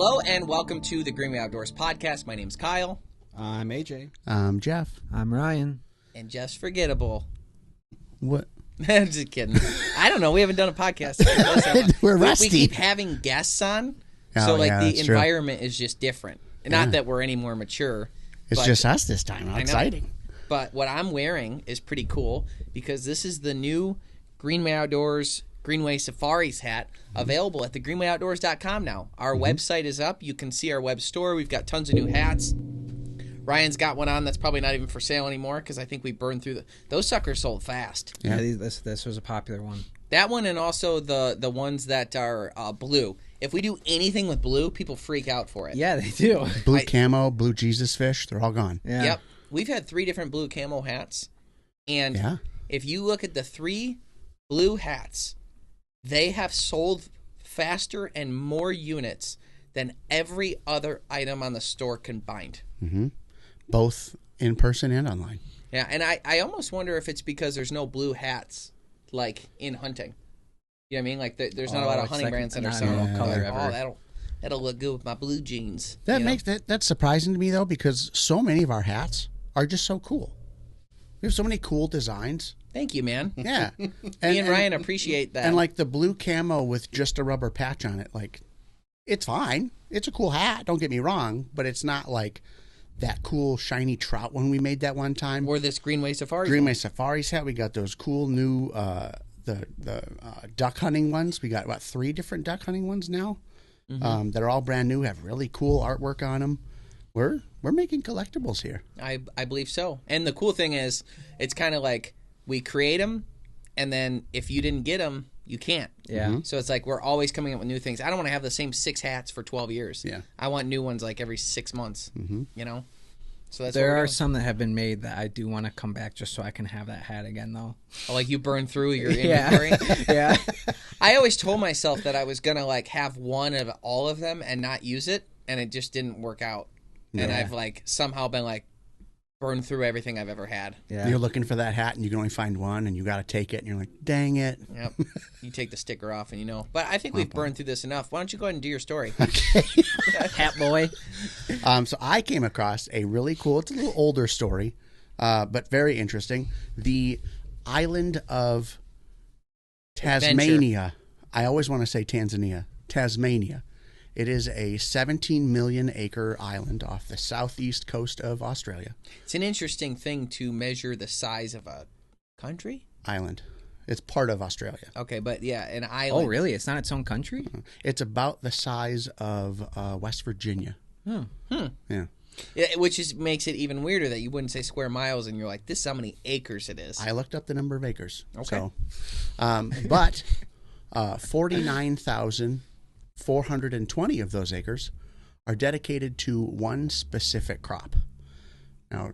Hello and welcome to the Greenway Outdoors podcast. My name's Kyle. I'm AJ. I'm Jeff. I'm Ryan. And just forgettable. What? I'm just kidding. I don't know. We haven't done a podcast. We're rusty. We keep having guests on, so the environment is just different. Not that we're any more mature. It's just us this time. How exciting. But what I'm wearing is pretty cool because this is the new Greenway Outdoors Greenway Safaris hat available at thegreenwayoutdoors.com now. Our website is up. You can see our web store. We've got tons of new hats. Ryan's got one on that's probably not even for sale anymore because I think we burned through those suckers sold fast. Yeah, this was a popular one. That one and also the ones that are blue. If we do anything with blue, people freak out for it. Yeah, they do. Blue camo, blue Jesus fish, they're all gone. Yeah. Yep. We've had 3 different blue camo hats. And if you look at the 3 blue hats, they have sold faster and more units than every other item on the store combined. Mm-hmm. Both in person and online. Yeah, and I almost wonder if it's because there's no blue hats, like, in hunting. You know what I mean? Like, there's not a lot of hunting brands that are selling color ever. Oh, that'll look good with my blue jeans. That's surprising to me, though, because so many of our hats are just so cool. We have so many cool designs. Thank you, man. Yeah. Me and Ryan appreciate that. And, like, the blue camo with just a rubber patch on it, like, it's fine. It's a cool hat, don't get me wrong, but it's not like that cool shiny trout one we made that one time. Or this Greenway Safaris. Greenway Safaris hat. We got those cool new the duck hunting ones. We got, 3 different duck hunting ones now that are all brand new, have really cool artwork on them. We're making collectibles here. I believe so. And the cool thing is, it's kind of like we create them, and then if you didn't get them, you can't. Yeah. Mm-hmm. So it's like we're always coming up with new things. I don't want to have the same 6 hats for 12 years. Yeah. I want new ones like every 6 months. Mm-hmm. You know. So that's there are some that have been made that I do want to come back just so I can have that hat again, though. Oh, like you burn through your inventory. Yeah. I always told myself that I was gonna like have one of all of them and not use it, and it just didn't work out. Yeah. And I've like somehow been like burned through everything I've ever had. Yeah. You're looking for that hat and you can only find one and you got to take it and you're like, dang it. Yep. You take the sticker off and you know. But I think we've burned through this enough. Why don't you go ahead and do your story? Okay. Hat boy. So I came across a really cool, it's a little older story, but very interesting. The island of Tasmania. I always want to say Tanzania. Tasmania. It is a 17 million acre island off the southeast coast of Australia. It's an interesting thing to measure the size of a country? Island. It's part of Australia. Okay, but yeah, an island. Oh, really? It's not its own country? It's about the size of West Virginia. Yeah. Which makes it even weirder that you wouldn't say square miles and you're like, this is how many acres it is. I looked up the number of acres. Okay. So, but 49,420 of those acres are dedicated to one specific crop. Now,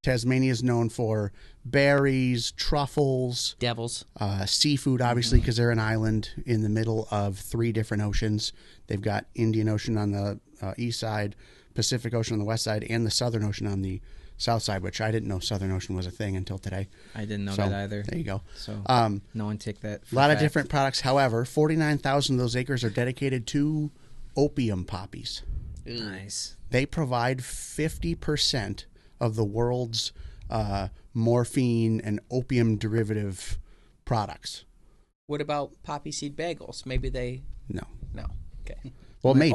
Tasmania is known for berries, truffles, devils, seafood, obviously, because they're an island in the middle of 3 different oceans. They've got Indian Ocean on the east side, Pacific Ocean on the west side, and the Southern Ocean on the south side, which I didn't know Southern Ocean was a thing until today. I didn't know that either. There you go. So no one take that. A lot of different products. However, 49,000 of those acres are dedicated to opium poppies. Nice. They provide 50% of the world's morphine and opium derivative products. What about poppy seed bagels? Maybe they... No. Okay. Well, maybe.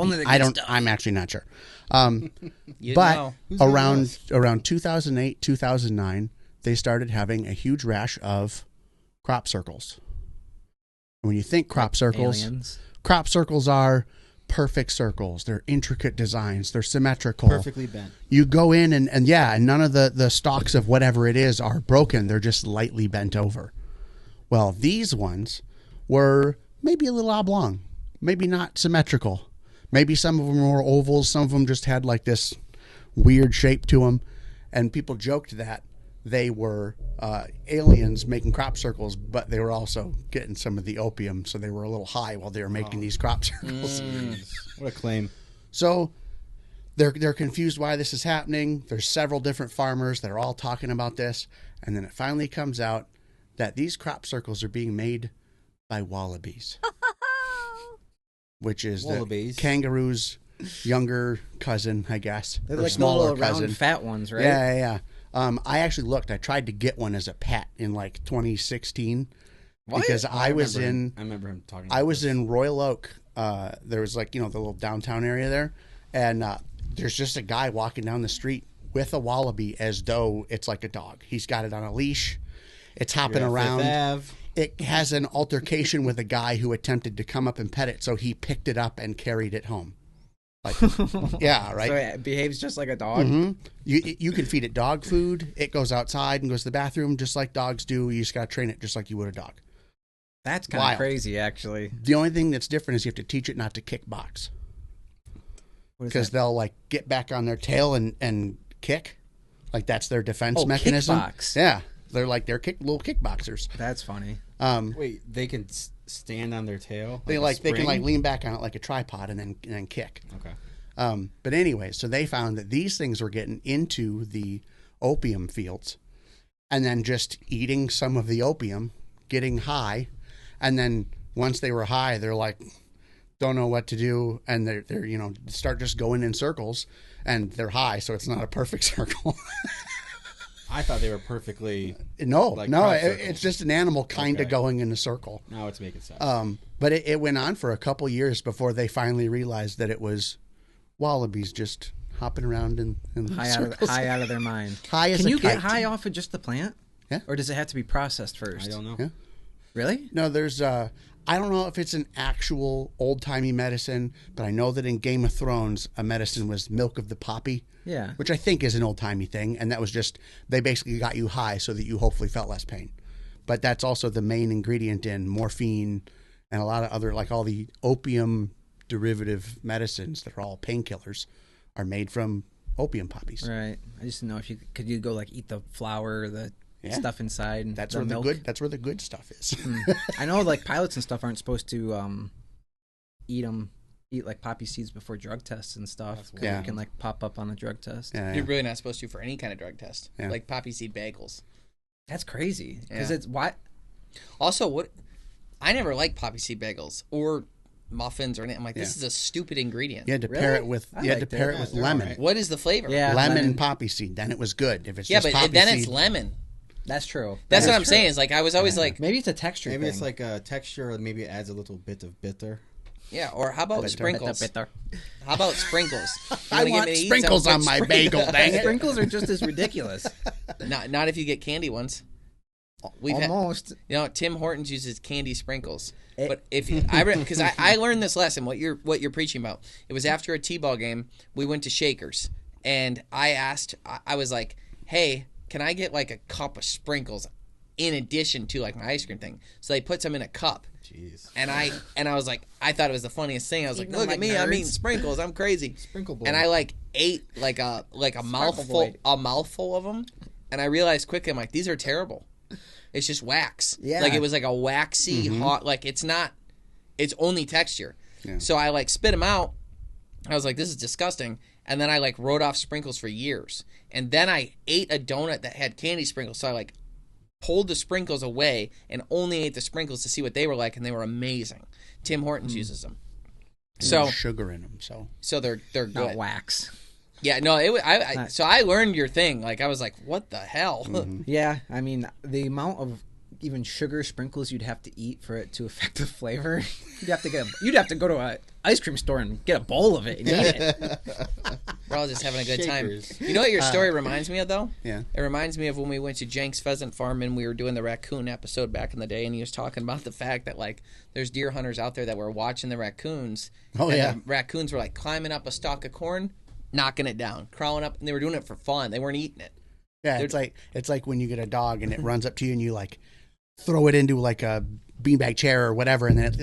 I'm actually not sure. But around 2008, 2009, they started having a huge rash of crop circles. When you think crop circles, aliens. Crop circles are perfect circles. They're intricate designs. They're symmetrical. Perfectly bent. You go in and none of the stalks of whatever it is are broken. They're just lightly bent over. Well, these ones were maybe a little oblong, maybe not symmetrical. Maybe some of them were ovals. Some of them just had like this weird shape to them. And people joked that they were aliens making crop circles, but they were also getting some of the opium. So they were a little high while they were making these crop circles. What a claim. So they're confused why this is happening. There's several different farmers that are all talking about this. And then it finally comes out that these crop circles are being made by wallabies. Which is wallabies. The kangaroos younger cousin, I guess. They're or like the smaller little cousin. round fat ones, right? Yeah. I actually looked. I tried to get one as a pet in like 2016 because I was in. I remember him talking. About I was this. in Royal Oak. There was like the little downtown area there, and there's just a guy walking down the street with a wallaby as though it's like a dog. He's got it on a leash. It's hopping You're at Fifth around. Ave. It has an altercation with a guy who attempted to come up and pet it, so he picked it up and carried it home. Like, yeah, right. So it behaves just like a dog. Mm-hmm. You can feed it dog food. It goes outside and goes to the bathroom just like dogs do. You just got to train it just like you would a dog. That's kind Wild. of crazy, actually. The only thing that's different is you have to teach it not to kick box. What is Because that? they'll like get back on their tail and kick. Like that's their defense Oh, mechanism. kickbox. Yeah. They're little kickboxers. That's funny. Wait, they can stand on their tail. They a they can spring? lean back on it like a tripod and then kick. Okay. But anyway, so they found that these things were getting into the opium fields and then just eating some of the opium, getting high, and then once they were high, they're like, don't know what to do, and they're start just going in circles, and they're high, so it's not a perfect circle. I thought they were perfectly. No, Like no, crop circles. it's just an animal kind of Okay. going in a circle. Now it's making sense. But it went on for a couple years before they finally realized that it was wallabies just hopping around in circles. High out of their mind. High as Can a you get kite. high off of just the plant? Yeah. Or does it have to be processed first? I don't know. Yeah. Really? No, there's I don't know if it's an actual old-timey medicine, but I know that in Game of Thrones, a medicine was milk of the poppy, Yeah. which I think is an old-timey thing, and that was just, they basically got you high so that you hopefully felt less pain. But that's also the main ingredient in morphine and a lot of other, like all the opium derivative medicines that are all painkillers are made from opium poppies. Right. I just didn't know if you could you go like eat the flour, the Yeah. stuff inside, and That's the where milk. that's where the good stuff is. I know like pilots and stuff aren't supposed to eat like poppy seeds before drug tests and stuff. That's 'cause wild. it can like pop up on the drug test. Yeah, You're really not supposed to for any kind of drug test, Yeah. like poppy seed bagels. That's crazy. Because Yeah. it's what? Also, what I never liked poppy seed bagels or muffins or anything. I'm like, this Yeah. is a stupid ingredient. You had to Really? pair it with I you had to liked it. pair it Yeah, with they're lemon. all right. What is the flavor? Yeah. Lemon poppy seed, then it was good. If it's Yeah, just but poppy then seed, it's lemon. That's true. That's That what is I'm true. saying. Is like I was always like, Maybe it's a texture Maybe thing. it's like a texture, or maybe it adds a little bit of bitter. yeah. Or how about sprinkles? Bitter. How about sprinkles? You I wanna get want me to eat sprinkles some, on put my sprinkles- bagel, dang it. Sprinkles are just as ridiculous. Not if you get candy ones. We've had, Almost. Tim Hortons uses candy sprinkles. It- But if because I learned this lesson, what you're preaching about. It was after a T-ball game. We went to Shakers, and I was like, "Hey, can I get like a cup of sprinkles in addition to like my ice cream thing?" So they put some in a cup, Jeez. and I was like, I thought it was the funniest thing. I was like, Eating "Look them at like me, I'm nerds. eating sprinkles. I'm crazy." Sprinkle boy. And I like ate like a mouthful boy. of them, and I realized quickly, I'm like, these are terrible. It's just wax. Yeah. Like it was like a waxy hot. Like it's not. It's only texture. Yeah. So I like spit them out. I was like, this is disgusting. And then I like wrote off sprinkles for years. And then I ate a donut that had candy sprinkles. So I like pulled the sprinkles away and only ate the sprinkles to see what they were like, and they were amazing. Tim Hortons uses them. So There's sugar in them, so they're Not good. wax. Yeah, no, so I learned your thing. Like I was like, what the hell? Yeah, I mean, the amount of even sugar sprinkles you'd have to eat for it to affect the flavor, you'd have to go to a ice cream store and get a bowl of it and eat it. We're all just having a good Shakers. time. You know what your story reminds me of, though? yeah. It reminds me of when we went to Jenks Pheasant Farm and we were doing the raccoon episode back in the day, and he was talking about the fact that like there's deer hunters out there that were watching the raccoons. Oh, and yeah. the raccoons were like climbing up a stalk of corn, knocking it down, crawling up, and they were doing it for fun. They weren't eating it. Yeah, it's like when you get a dog and it runs up to you and you like throw it into like a beanbag chair or whatever, and then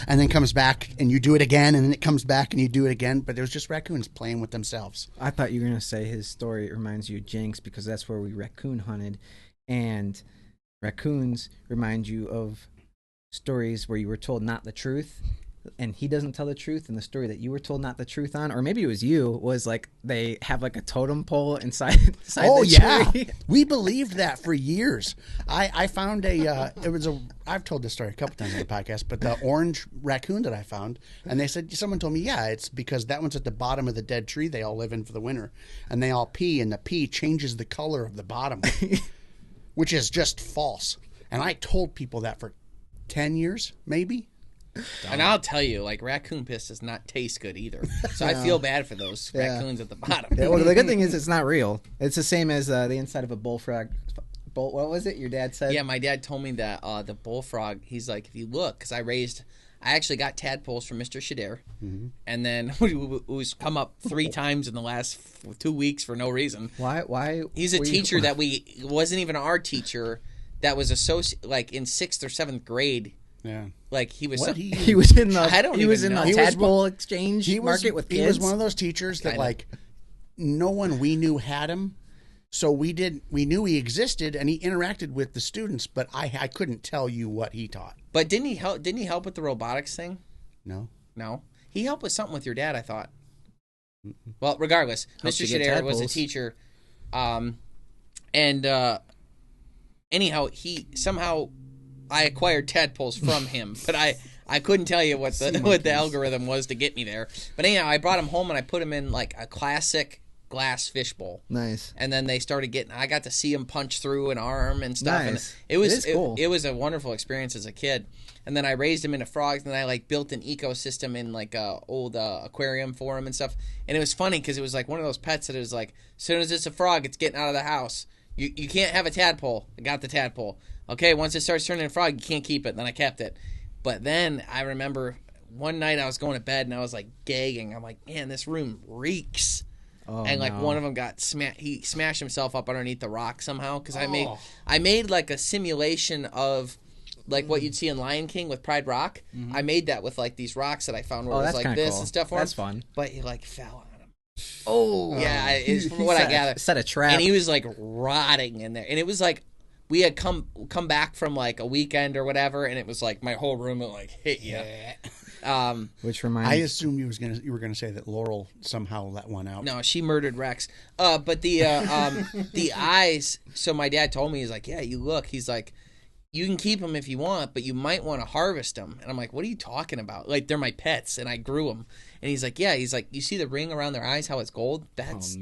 and then comes back and you do it again, and then it comes back and you do it again. But there's just raccoons playing with themselves. I thought you were going to say his story reminds you of Jenks because that's where we raccoon hunted. And raccoons remind you of stories where you were told not the truth. and he doesn't tell the truth, and the story that you were told not the truth on, or maybe it was you, was like they have like a totem pole inside the tree. We believed that for years. I found I've told this story a couple times on the podcast, but the orange raccoon that I found, and they said, someone told me, yeah, it's because that one's at the bottom of the dead tree they all live in for the winter, and they all pee, and the pee changes the color of the bottom, which is just false. And I told people that for 10 years, maybe. And I'll tell you, like, raccoon piss does not taste good either. So I feel bad for those raccoons at the bottom. Yeah, well, the good thing is it's not real. It's the same as the inside of a bullfrog. What was it your dad said? Yeah, my dad told me that the bullfrog, he's like, if you look, because I actually got tadpoles from Mr. Shader, and then it was come up 3 times in the last 2 weeks for no reason. Why? He's a teacher that wasn't even our teacher, that was like in 6th or 7th grade. Yeah, like he was. He was in the. I don't. He was in know. the tadpole exchange market with kids. He was one of those teachers that like no one we knew had him, so we knew he existed and he interacted with the students, but I couldn't tell you what he taught. But didn't he help with the robotics thing? No. He helped with something with your dad, I thought. Well, regardless, Mr. Shader was a teacher, anyhow, I acquired tadpoles from him, but I couldn't tell you what the algorithm was to get me there. But anyhow, I brought him home and I put him in like a classic glass fishbowl. Nice. And then they started I got to see him punch through an arm and stuff. Nice. And it was cool. It was a wonderful experience as a kid. And then I raised him into frogs, and then I like built an ecosystem in like a old aquarium for him and stuff. And it was funny because it was like one of those pets that it was like, as soon as it's a frog, it's getting out of the house. You can't have a tadpole. I got the tadpole. Okay, once it starts turning into a frog, you can't keep it. And then I kept it. But then I remember one night I was going to bed and I was like gagging. I'm like, man, this room reeks. Oh, and like no. one of them got he smashed himself up underneath the rock somehow because I made like a simulation of like what you'd see in Lion King with Pride Rock. I made that with like these rocks that I found where it was like this cool. and stuff. That's fun. But he like fell on him. Oh yeah, it's from what I gathered. Set a trap, and he was like rotting in there. And it was like we had come back from like a weekend or whatever, and it was like my whole room would like hit you. Which reminds I assumed you were gonna say that Laurel somehow let one out. No, she murdered Rex. But the eyes. So my dad told me, he's like, yeah, you look. He's like, you can keep them if you want, but you might want to harvest them. And I'm like, what are you talking about? Like, they're my pets, and I grew them. And he's like, yeah. He's like, you see the ring around their eyes, how it's gold? That's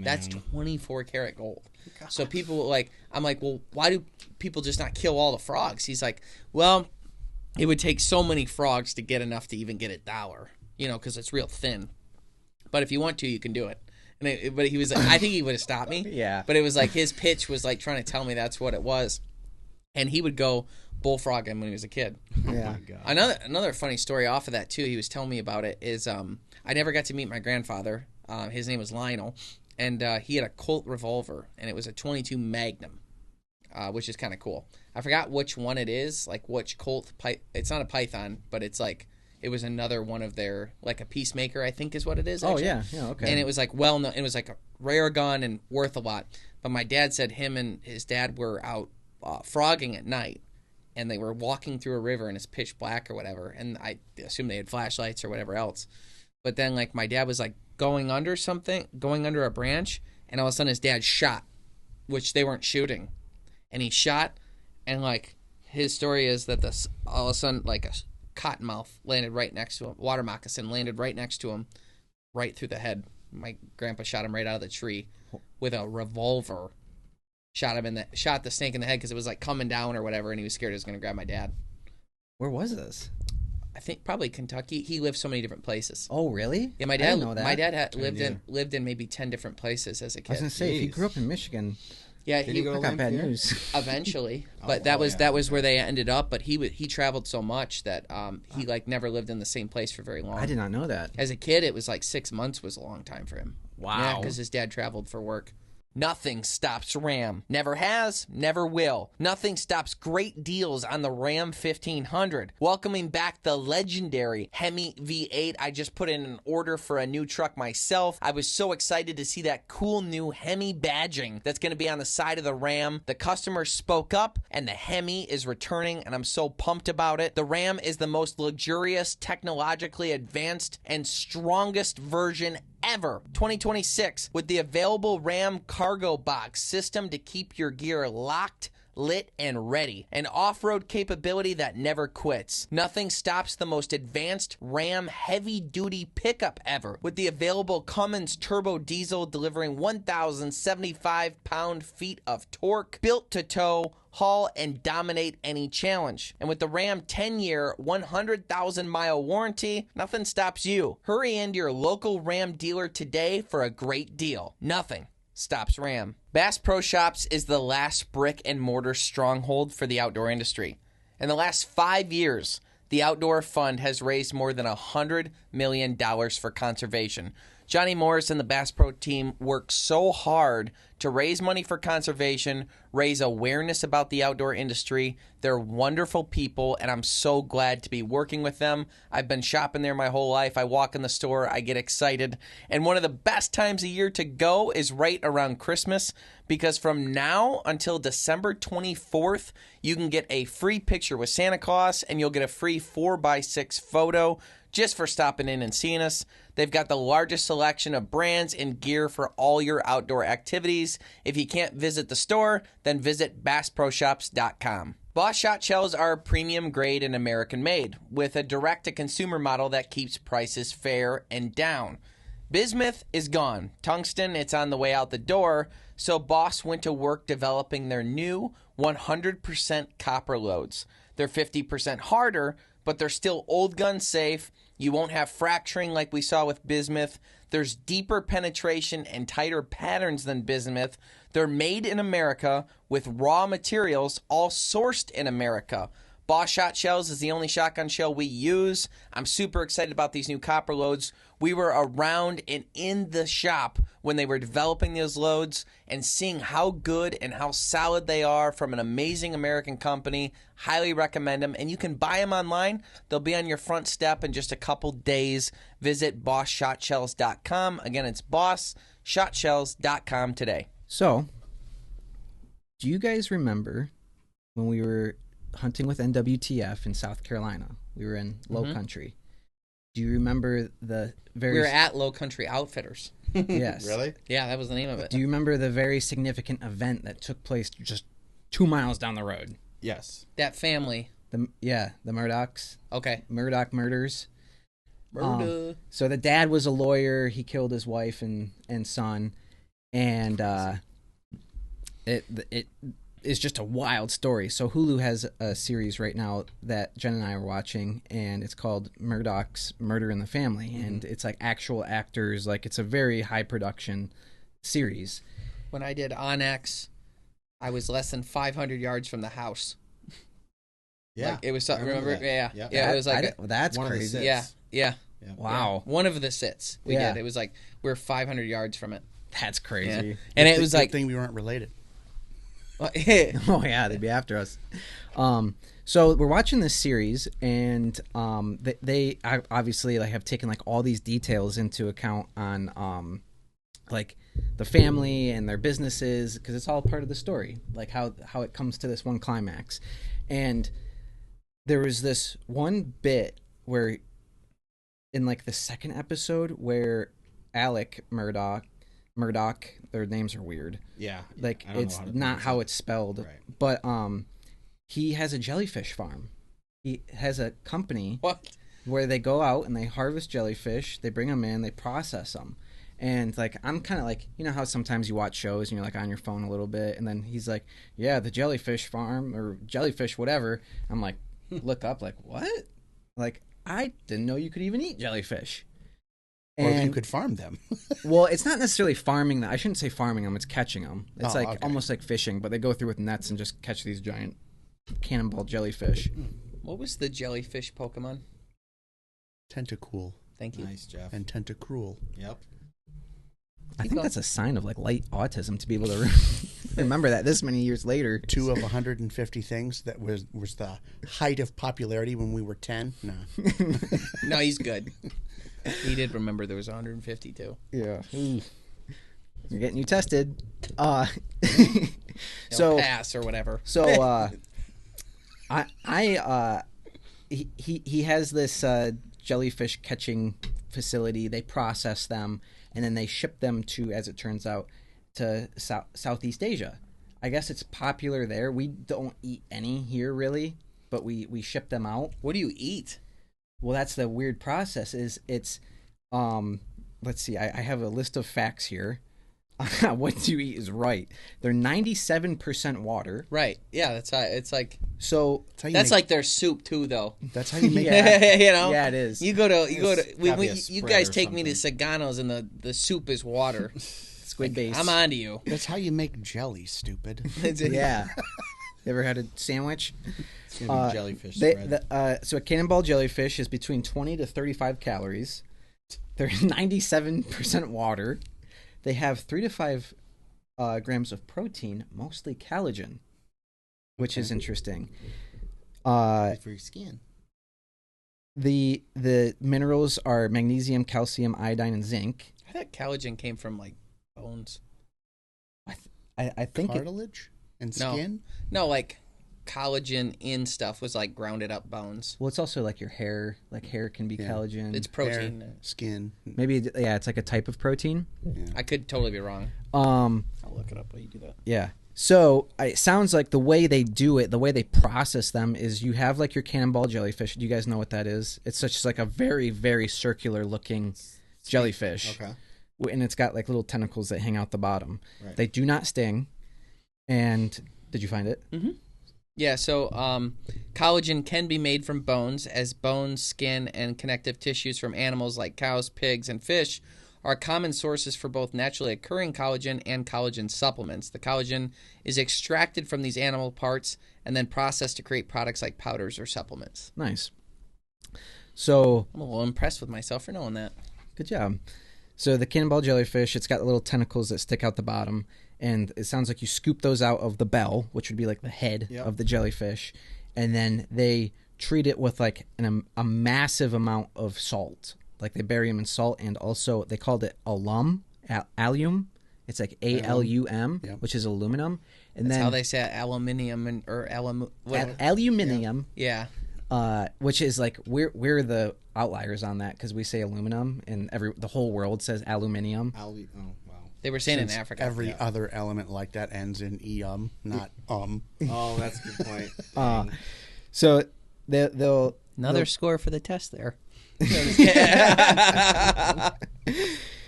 24 karat gold. God. So people like, I'm like, well, why do people just not kill all the frogs? He's like, well, it would take so many frogs to get enough to even get $1, because it's real thin. But if you want to, you can do it. But he was like, I think he would have stopped me. Yeah. But it was like his pitch was like trying to tell me that's what it was. And he would go bullfrogging when he was a kid. Yeah. Oh my God. Another funny story off of that too. He was telling me about it. Is I never got to meet my grandfather. His name was Lionel, and he had a Colt revolver, and it was a .22 Magnum, which is kind of cool. I forgot which one it is, like which Colt. It's not a Python, but it's like it was another one of their, like a Peacemaker, I think is what it is. Actually. Oh yeah, okay. And it was like it was like a rare gun and worth a lot. But my dad said him and his dad were out frogging at night, and they were walking through a river and it's pitch black or whatever, and I assume they had flashlights or whatever else. But then like my dad was like going under a branch, and all of a sudden his dad shot, which they weren't shooting, and he shot, and like his story is that all of a sudden like a cottonmouth landed right next to him, water moccasin landed right next to him, right through the head. My grandpa shot him right out of the tree with a revolver. Shot the snake in the head because it was like coming down or whatever, and he was scared it was going to grab my dad. Where was this? I think probably Kentucky. He lived so many different places. Oh, really? Yeah, my I dad. didn't know that. My dad had lived in maybe 10 different places as a kid. I was gonna say, if he grew up in Michigan, yeah, Did he go to I got bad Lamphere? news. eventually, but that was where they ended up. But he traveled so much that he like never lived in the same place for very long. I did not know that. As a kid, it was like 6 months was a long time for him. Wow. Yeah, because his dad traveled for work. Nothing stops Ram. Never has, never will. Nothing stops great deals on the Ram 1500. Welcoming back the legendary Hemi V8. I just put in an order for a new truck myself. I was so excited to see that cool new Hemi badging that's going to be on the side of the Ram. The customer spoke up and the Hemi is returning, and I'm so pumped about it. The Ram is the most luxurious, technologically advanced, and strongest version ever. 2026 with the available Ram Cargo Box system to keep your gear locked, lit, and ready. An off-road capability that never quits. Nothing stops the most advanced Ram heavy-duty pickup ever with the available Cummins turbo diesel delivering 1,075 pound-feet of torque, built to tow, haul, and dominate any challenge. And with the Ram 10-year, 100,000-mile warranty, nothing stops you. Hurry into your local Ram dealer today for a great deal. Nothing stops Ram. Bass Pro Shops is the last brick and mortar stronghold for the outdoor industry. In the last 5 years, the Outdoor Fund has raised more than $100 million for conservation. Johnny Morris and the Bass Pro team work so hard to raise money for conservation, raise awareness about the outdoor industry. They're wonderful people, and I'm so glad to be working with them. I've been shopping there my whole life. I walk in the store, I get excited. And one of the best times of year to go is right around Christmas, because from now until December 24th, you can get a free picture with Santa Claus, and you'll get a free 4x6 photo just for stopping in and seeing us. They've got the largest selection of brands and gear for all your outdoor activities. If you can't visit the store, then visit bassproshops.com. Boss shot shells are premium grade and American made, with a direct-to-consumer model that keeps prices fair and down. Bismuth is gone. Tungsten, it's on the way out the door, so Boss went to work developing their new 100% copper loads. They're 50% harder, but they're still old gun safe. You won't have fracturing like we saw with bismuth. There's deeper penetration and tighter patterns than bismuth. They're made in America with raw materials, all sourced in America. Boss Shot Shells is the only shotgun shell we use. I'm super excited about these new copper loads. We were around and in the shop when they were developing those loads and seeing how good and how solid they are from an amazing American company. Highly recommend them. And you can buy them online. They'll be on your front step in just a couple days. Visit BossShotShells.com. Again, it's BossShotShells.com today. So, do you guys remember when we were hunting with NWTF in South Carolina? We were in Low Country. Do you remember the very... We were at Low Country Outfitters. Yes. Really? Yeah, that was the name of it. Do you remember the very significant event that took place just 2 miles down the road? Yes. That family. The Murdaughs. Okay. Murdaugh murders. Murdaugh. So the dad was a lawyer. He killed his wife and son. And it is just a wild story. So Hulu has a series right now that Jen and I are watching, and it's called Murdaugh's Murder in the Family. And it's like actual actors. Like, it's a very high production series. When I did Onyx, I was less than 500 yards from the house. Yeah. Like, it was something. I remember Remember? that. Yeah. Yeah. It was like that's one of the crazy. sits. yeah. Wow. Yeah. One of the sits we Yeah. did. It was like we're 500 yards from it. That's crazy. Yeah. And it was Good like thing we weren't related. Oh yeah, they'd be after us. So we're watching this series, and they obviously like have taken like all these details into account on like the family and their businesses, because it's all part of the story, like how it comes to this one climax. And there was this one bit where in like the second episode where Alec Murdaugh, their names are weird. Yeah. Like, I don't it's know how to not pronounce how it. it's spelled. Right. But he has a jellyfish farm. He has a company what? where they go out and they harvest jellyfish, they bring them in, they process them. And like, I'm kind of like, you know how sometimes you watch shows and you're like on your phone a little bit, and then he's like, yeah, the jellyfish farm or jellyfish whatever. I'm like, look up, like, what? Like, I didn't know you could even eat jellyfish. Or if you And- could farm them. Well, it's not necessarily farming them. I shouldn't say farming them. It's catching them. It's Oh, like okay. almost like fishing, but they go through with nets and just catch these giant cannonball jellyfish. What was the jellyfish Pokemon? Tentacool Thank you. Nice, Jeff. and Tentacruel. Yep. I think that's a sign of like light autism to be able to remember that this many years later. 2 of 150 things that was the height of popularity when we were 10. No. No, he's good. He did remember there was 152. Yeah. You're getting you tested. So pass or whatever. So he has this jellyfish catching facility. They process them and then they ship them to, as it turns out, to Southeast Asia. I guess it's popular there. We don't eat any here really, but we ship them out. What do you eat? Well, that's the weird process. It's let's see. I have a list of facts here. What you eat is right. They're 97% water. Right. Yeah, that's how it's like. So that's like their soup too, though. That's how you make it. You know. Yeah, it is. You guys take me to Sagano's and the soup is water. Squid base. I'm on to you. That's how you make jelly, stupid. Yeah. You ever had a sandwich? It's gonna be jellyfish spread. So a cannonball jellyfish is between 20 to 35 calories. They're 97% water. They have 3 to 5 grams of protein, mostly collagen, which is interesting. Good for your skin. The minerals are magnesium, calcium, iodine, and zinc. I thought collagen came from like bones. I think cartilage and skin. No, like collagen in stuff was like grounded up bones. Well, it's also like your hair. Like hair can be collagen. It's protein. Hair, skin. Maybe it's like a type of protein. Yeah. I could totally be wrong. I'll look it up while you do that. Yeah. So it sounds like the way they do it, the way they process them is you have like your cannonball jellyfish. Do you guys know what that is? It's such like a very, very circular looking jellyfish. Okay. And it's got like little tentacles that hang out the bottom. Right. They do not sting. And did you find it? Mm-hmm. Yeah, so collagen can be made from bones, as bones, skin, and connective tissues from animals like cows, pigs, and fish are common sources for both naturally occurring collagen and collagen supplements. The collagen is extracted from these animal parts and then processed to create products like powders or supplements. Nice. So I'm a little impressed with myself for knowing that. Good job. So the cannonball jellyfish, it's got little tentacles that stick out the bottom, and it sounds like you scoop those out of the bell, which would be like the head of the jellyfish, and then they treat it with like a massive amount of salt. Like they bury them in salt, and also they called it alum. It's like ALUM, which is aluminum. And That's then how they say aluminium aluminium. Yeah. Which is like we're the outliers on that because we say aluminum, and the whole world says aluminium. Oh wow. They were saying in Africa. Every other element like that ends in not Oh, that's a good point. So they'll Another score for the test there.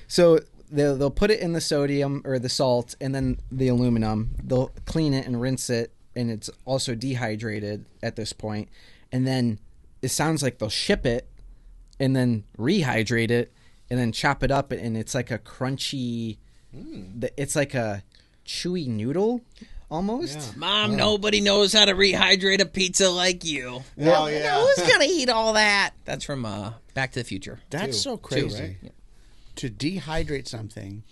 So they'll put it in the sodium or the salt and then the aluminum. They'll clean it and rinse it, and it's also dehydrated at this point. And then it sounds like they'll ship it and then rehydrate it and then chop it up, and it's like a crunchy. It's like a chewy noodle almost. Yeah. Mom, nobody knows how to rehydrate a pizza like you. Well, yeah. Who's gonna eat all that? That's from Back to the Future. That's so crazy. right? Yeah. To dehydrate something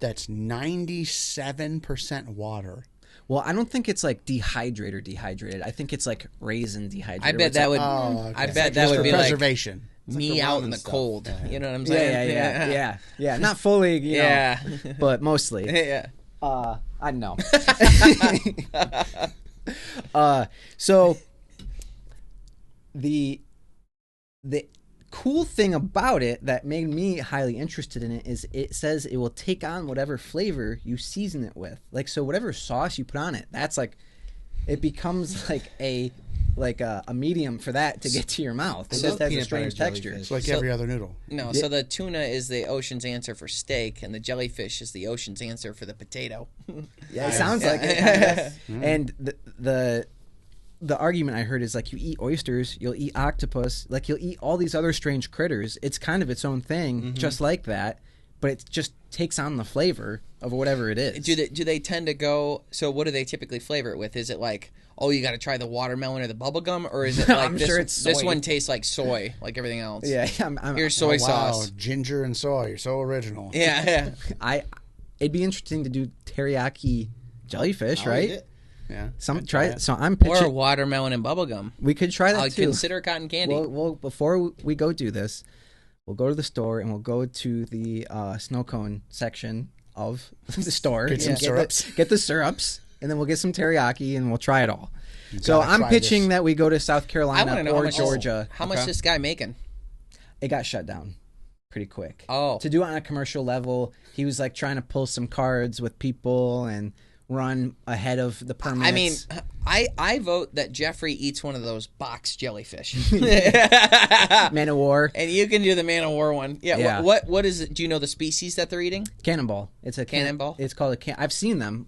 that's 97% water. Well, I don't think it's like dehydrated. I think it's like raisin dehydrated. I bet that would. Oh, okay. I bet Just that would for be preservation. like me the out ramen in the stuff. cold. You know what I'm saying? Yeah. Not fully, you know, but mostly. Yeah. I don't know. So the cool thing about it that made me highly interested in it is it says it will take on whatever flavor you season it with. Like, so whatever sauce you put on it, that's like, it becomes like a medium for that to get to your mouth. It just has a strange texture. It's like every other noodle. No, so the tuna is the ocean's answer for steak, and the jellyfish is the ocean's answer for the potato. Yeah, it sounds like it. And the argument I heard is like, you eat oysters, you'll eat octopus, like you'll eat all these other strange critters. It's kind of its own thing, just like that, but it just takes on the flavor of whatever it is. Do they tend to go? So what do they typically flavor it with? Is it like, oh, you got to try the watermelon or the bubble gum, or is it like I'm sure it's soy. This one tastes like soy, like everything else? Yeah, here's soy sauce. Ginger and soy, you're so original. Yeah. It'd be interesting to do teriyaki jellyfish, right? Yeah. So I'm pitching. Or watermelon and bubble gum. We could try that too. Consider cotton candy. Well, before we go do this, we'll go to the store and we'll go to the snow cone section of the store. Get some syrups. Get the syrups, and then we'll get some teriyaki and we'll try it all. So I'm pitching that we go to South Carolina or Georgia. How much is this guy making? It got shut down pretty quick. Oh. To do it on a commercial level, he was like trying to pull some cards with people and run ahead of the permits. I mean, I vote that Jeffrey eats one of those box jellyfish. Man of War. And you can do the Man of War one. Yeah. What is it? Do you know the species that they're eating? Cannonball. It's a cannonball. It's called a I've seen them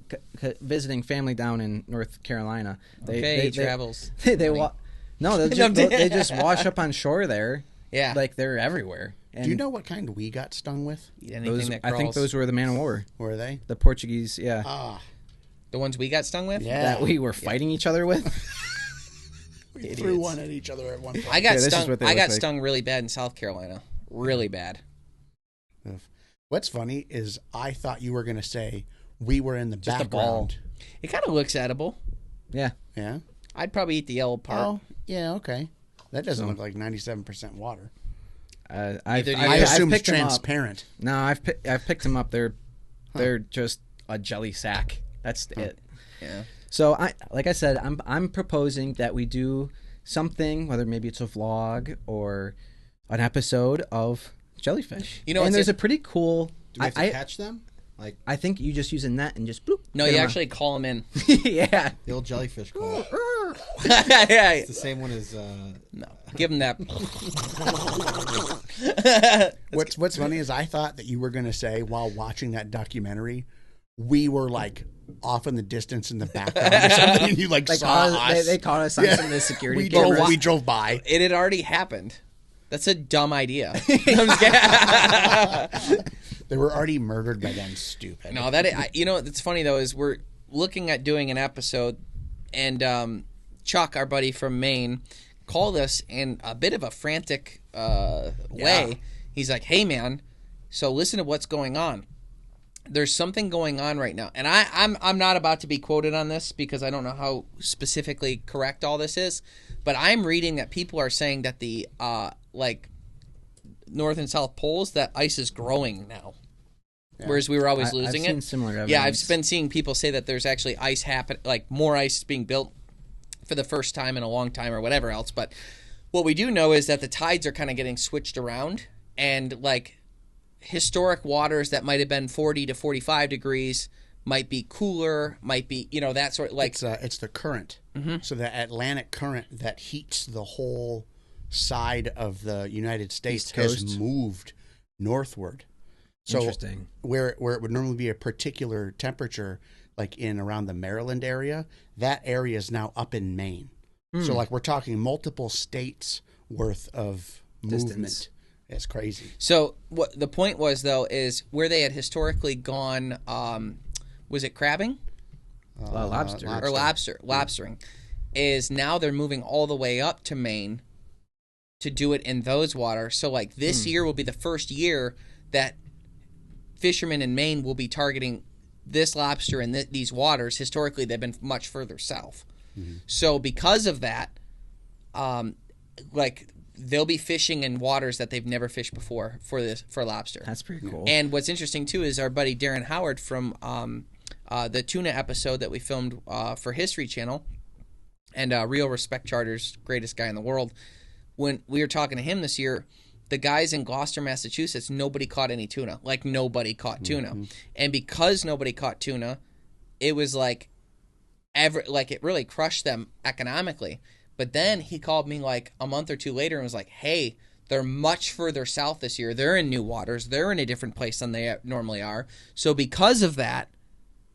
visiting family down in North Carolina. He travels. No, they just wash up on shore there. Yeah. Like they're everywhere. And do you know what kind we got stung with? I think those were the Man of War. Were they? The Portuguese, yeah. Ah. The ones we got stung with? Yeah. That we were fighting each other with? We threw one at each other at one point. I got stung really bad in South Carolina. Really bad. What's funny is I thought you were going to say we were in the background. It kind of looks edible. Yeah. Yeah? I'd probably eat the yellow part. Oh, yeah, okay. That doesn't look like 97% water. I assume it's transparent. No, I've picked them up. They're just a jelly sack. That's it. Yeah. So like I said, I'm proposing that we do something, whether maybe it's a vlog or an episode of jellyfish. You know, and there's a pretty cool. Do we have to catch them? Like, I think you just use a net and just bloop. No, you actually call them in. Yeah. The old jellyfish call. Yeah. It's the same one as. No, give them that. What's funny is I thought that you were going to say while watching that documentary, we were like off in the distance in the background or something, and you like saw us. They caught us on some of the security we cameras. We drove by. It had already happened. That's a dumb idea. They were already murdered by them. Stupid. No, that's funny though is we're looking at doing an episode, and Chuck, our buddy from Maine, called us in a bit of a frantic way. He's like, "Hey, man, so listen to what's going on. There's something going on right now, and I'm not about to be quoted on this because I don't know how specifically correct all this is, but I'm reading that people are saying that the like North and South poles, that ice is growing now, whereas we were always losing I've it. seen similar evidence. Yeah, I've been seeing people say that there's actually ice like more ice being built for the first time in a long time or whatever else. But what we do know is that the tides are kind of getting switched around, and like historic waters that might have been 40 to 45 degrees might be cooler, might be, that sort of like. It's the current. Mm-hmm. So the Atlantic current that heats the whole side of the United States has moved northward. So interesting. Where it would normally be a particular temperature, like in around the Maryland area, that area is now up in Maine. So like we're talking multiple states worth of movement. It's crazy. So what the point was though is where they had historically gone. Was it crabbing? Lobster. Or lobstering. Is now they're moving all the way up to Maine to do it in those waters. So like this year will be the first year that fishermen in Maine will be targeting this lobster in these waters. Historically, they've been much further south. Mm-hmm. So because of that, like they'll be fishing in waters that they've never fished before for lobster. That's pretty cool. And what's interesting too is our buddy Darren Howard from the tuna episode that we filmed for History Channel, and Real Respect Charter's greatest guy in the world. When we were talking to him this year, the guys in Gloucester, Massachusetts, nobody caught any tuna. Like nobody caught tuna, and because nobody caught tuna, it was like it really crushed them economically. But then he called me like a month or two later and was like, "Hey, they're much further south this year. They're in new waters. They're in a different place than they normally are. So because of that,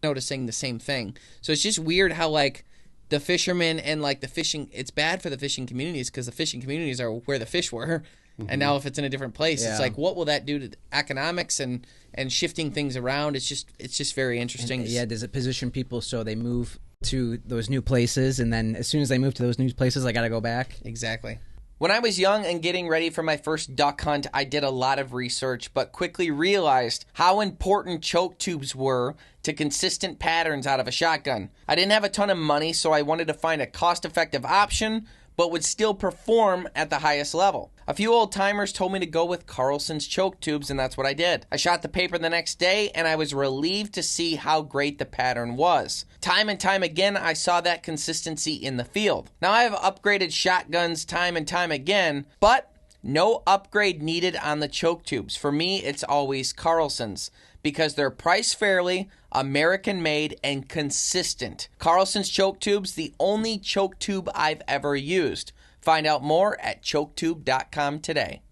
noticing the same thing. So it's just weird how like the fishermen and like the fishing, it's bad for the fishing communities because the fishing communities are where the fish were, And now if it's in a different place, it's Yeah. like, what will that do to the economics and shifting things around? It's just very interesting. Yeah, does it position people so they move to those new places, and then as soon as they move to those new places, I got to go back? Exactly. When I was young and getting ready for my first duck hunt, I did a lot of research, but quickly realized how important choke tubes were to consistent patterns out of a shotgun. I didn't have a ton of money, so I wanted to find a cost-effective option, but would still perform at the highest level. A few old timers told me to go with Carlson's choke tubes, and that's what I did. I shot the paper the next day, and I was relieved to see how great the pattern was. Time and time again, I saw that consistency in the field. Now, I have upgraded shotguns time and time again, but no upgrade needed on the choke tubes. For me, it's always Carlson's, because they're priced fairly, American-made, and consistent. Carlson's choke tubes, the only choke tube I've ever used. Find out more at choketube.com today.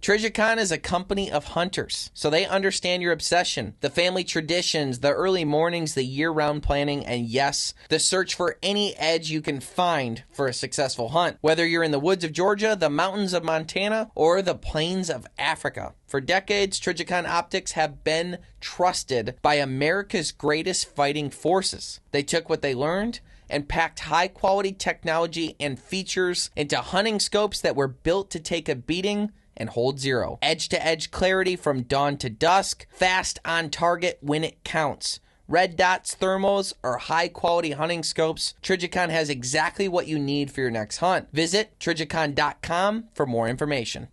Trijicon is a company of hunters, so they understand your obsession, the family traditions, the early mornings, the year-round planning, and yes, the search for any edge you can find for a successful hunt. Whether you're in the woods of Georgia, the mountains of Montana, or the plains of Africa. For decades, Trijicon optics have been trusted by America's greatest fighting forces. They took what they learned and packed high-quality technology and features into hunting scopes that were built to take a beating and hold zero. Edge-to-edge clarity from dawn to dusk, fast on target when it counts. Red dots, thermals, or high-quality hunting scopes, Trijicon has exactly what you need for your next hunt. Visit Trijicon.com for more information.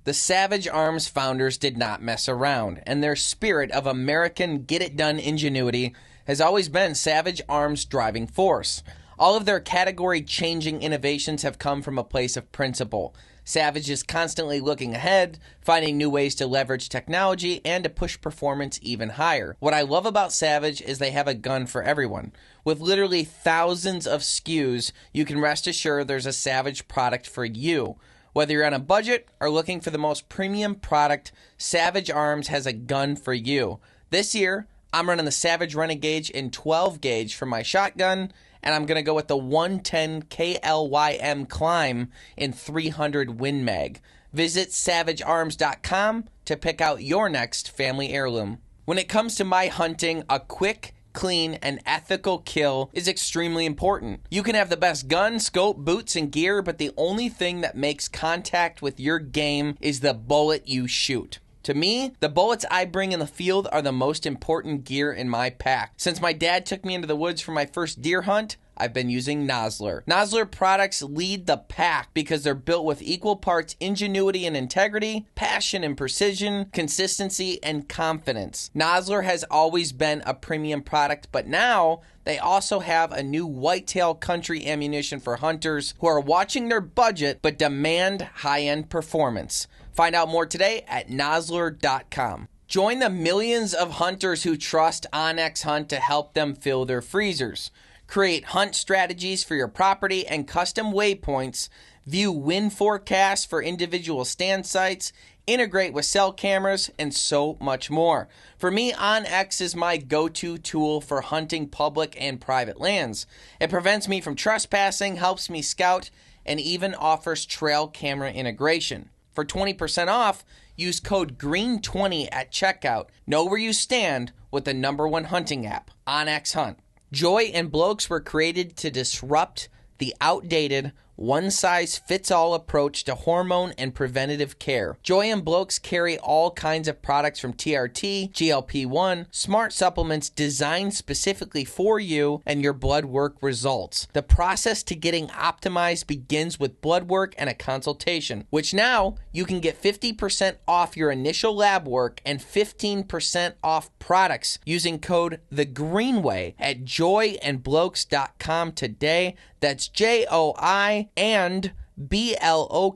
The Savage Arms founders did not mess around, and their spirit of American get-it-done ingenuity has always been Savage Arms' driving force. All of their category-changing innovations have come from a place of principle. Savage is constantly looking ahead, finding new ways to leverage technology and to push performance even higher. What I love about Savage is they have a gun for everyone. With literally thousands of SKUs, you can rest assured there's a Savage product for you. Whether you're on a budget or looking for the most premium product, Savage Arms has a gun for you. This year, I'm running the Savage Renegade in 12 gauge for my shotgun, and I'm going to go with the 110 KLYM Climb in 300 Win Mag. Visit savagearms.com to pick out your next family heirloom. When it comes to my hunting, a quick, clean, and ethical kill is extremely important. You can have the best gun, scope, boots, and gear, but the only thing that makes contact with your game is the bullet you shoot. To me, the bullets I bring in the field are the most important gear in my pack. Since my dad took me into the woods for my first deer hunt, I've been using Nosler. Nosler products lead the pack because they're built with equal parts ingenuity and integrity, passion and precision, consistency and confidence. Nosler has always been a premium product, but now they also have a new whitetail country ammunition for hunters who are watching their budget but demand high-end performance. Find out more today at nosler.com. Join the millions of hunters who trust Onyx Hunt to help them fill their freezers. Create hunt strategies for your property and custom waypoints. View wind forecasts for individual stand sites. Integrate with cell cameras, and so much more. For me, OnX is my go-to tool for hunting public and private lands. It prevents me from trespassing, helps me scout, and even offers trail camera integration. For 20% off, use code GREEN20 at checkout. Know where you stand with the #1 hunting app, OnX Hunt. Joy and Blokes were created to disrupt the outdated one-size-fits-all approach to hormone and preventative care. Joy and Blokes carry all kinds of products from TRT, GLP-1, smart supplements designed specifically for you and your blood work results. The process to getting optimized begins with blood work and a consultation, which now you can get 50% off your initial lab work and 15% off products using code THEGREENWAY at joyandblokes.com today. That's JOI and BLOKES.com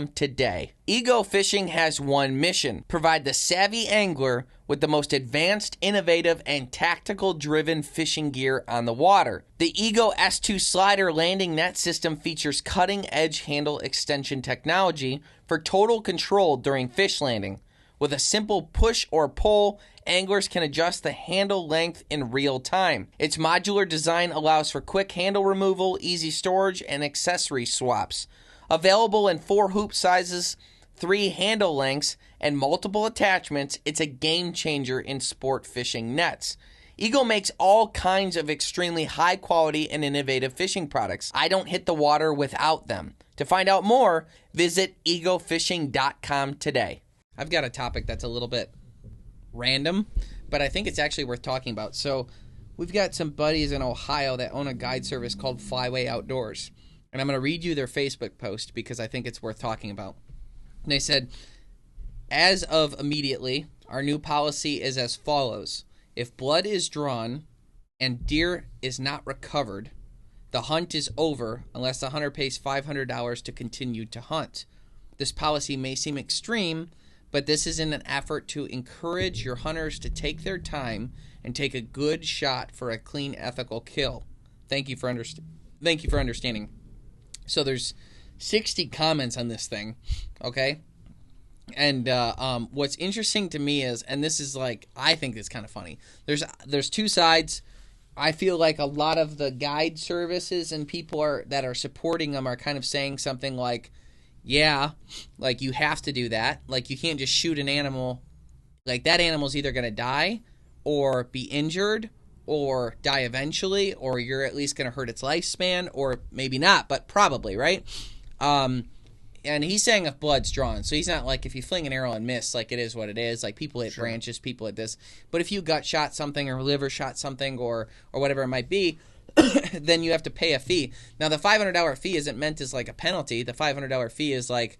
today. Ego Fishing has one mission: provide the savvy angler with the most advanced, innovative, and tactical-driven fishing gear on the water. The Ego S2 Slider landing net system features cutting-edge handle extension technology for total control during fish landing. With a simple push or pull, anglers can adjust the handle length in real time. Its modular design allows for quick handle removal, easy storage, and accessory swaps. Available in 4 hoop sizes, 3 handle lengths, and multiple attachments, it's a game changer in sport fishing nets. Eagle makes all kinds of extremely high quality and innovative fishing products. I don't hit the water without them. To find out more, visit eaglefishing.com today. I've got a topic that's a little bit random, but I think it's actually worth talking about. So we've got some buddies in Ohio that own a guide service called Flyway Outdoors. And I'm going to read you their Facebook post because I think it's worth talking about. And they said, as of immediately, our new policy is as follows. If blood is drawn and deer is not recovered, the hunt is over unless the hunter pays $500 to continue to hunt. This policy may seem extreme, but this is in an effort to encourage your hunters to take their time and take a good shot for a clean, ethical kill. Thank you for understanding. So there's 60 comments on this thing, okay? And what's interesting to me is, and this is like, I think it's kind of funny. There's 2 sides. I feel like a lot of the guide services and people that are supporting them are kind of saying something like, yeah, like you have to do that. Like you can't just shoot an animal. Like that animal's either going to die or be injured or die eventually, or you're at least going to hurt its lifespan, or maybe not, but probably, right? And he's saying if blood's drawn. So he's not like if you fling an arrow and miss, like it is what it is. Like people hit branches, people hit this. But if you gut shot something or liver shot something or whatever it might be, then you have to pay a fee. Now, the $500 fee isn't meant as like a penalty. The $500 fee is like